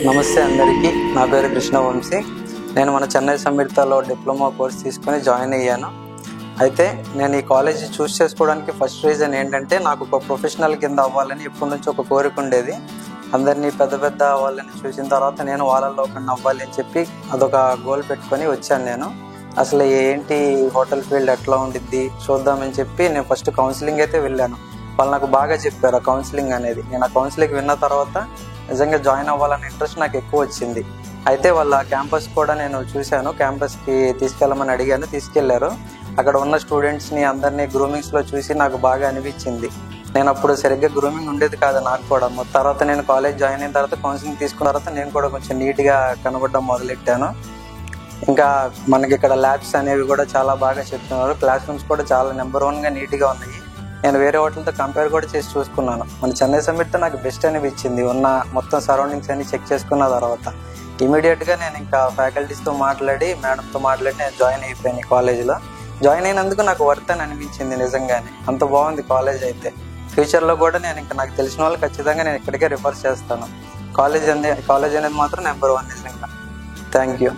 నమస్తే అందరికీ. నా పేరు కృష్ణవంశీ. నేను మన చెన్నై సంయుక్తలో డిప్లొమా కోర్స్ తీసుకొని జాయిన్ అయ్యాను. అయితే నేను ఈ కాలేజీ చూస్ చేసుకోవడానికి ఫస్ట్ రీజన్ ఏంటంటే, నాకు ఒక ప్రొఫెషనల్ కింద అవ్వాలని ఎప్పటి నుంచి ఒక కోరిక ఉండేది. అందరినీ పెద్ద అవ్వాలని చూసిన తర్వాత నేను వాళ్ళల్లో ఒకరిని అవ్వాలి అని చెప్పి అదొక గోల్ పెట్టుకొని వచ్చాను. నేను అసలు ఏంటి హోటల్ ఫీల్డ్ ఎట్లా ఉండిద్ది చూద్దామని చెప్పి నేను ఫస్ట్ కౌన్సిలింగ్ అయితే వెళ్ళాను. వాళ్ళు నాకు బాగా చెప్పారు ఆ కౌన్సిలింగ్ అనేది. నేను ఆ కౌన్సిలింగ్ విన్న తర్వాత నిజంగా జాయిన్ అవ్వాలనే ఇంట్రెస్ట్ నాకు ఎక్కువ వచ్చింది. అయితే వాళ్ళ క్యాంపస్ కూడా నేను చూశాను. క్యాంపస్కి తీసుకెళ్ళమని అడిగాను, తీసుకెళ్లారు. అక్కడ ఉన్న స్టూడెంట్స్ని అందరినీ గ్రూమింగ్స్లో చూసి నాకు బాగా అనిపించింది. నేను అప్పుడు సరిగ్గా గ్రూమింగ్ ఉండేది కాదు నాకు కూడా. తర్వాత నేను కాలేజ్ జాయిన్ అయిన తర్వాత కౌన్సిలింగ్ తీసుకున్న తర్వాత నేను కూడా కొంచెం నీట్గా కనబడడం మొదలెట్టాను. ఇంకా మనకి ఇక్కడ ల్యాబ్స్ అనేవి కూడా చాలా బాగా చెప్తున్నారు. క్లాస్ రూమ్స్ కూడా చాలా నెంబర్ 1గా నీట్గా ఉన్నాయి. నేను వేరే హోటల్తో కంపేర్ కూడా చేసి చూసుకున్నాను. మన చెన్నై సమ్మిట్తో నాకు బెస్ట్ అనిపించింది. ఉన్న మొత్తం సరౌండింగ్స్ అన్ని చెక్ చేసుకున్న తర్వాత ఇమీడియట్గా నేను ఇంకా ఫ్యాకల్టీస్తో మాట్లాడి, మేడంతో మాట్లాడి నేను జాయిన్ అయిపోయాను. కాలేజీలో జాయిన్ అయినందుకు నాకు వర్త్ అని అనిపించింది. నిజంగానే అంత బాగుంది కాలేజ్. అయితే ఫ్యూచర్లో కూడా నేను ఇంకా నాకు తెలిసిన వాళ్ళు ఖచ్చితంగా నేను ఇక్కడికే రిఫర్ చేస్తాను. కాలేజ్ అనేది మాత్రం నెంబర్ 1 నిజంగా. Thank you.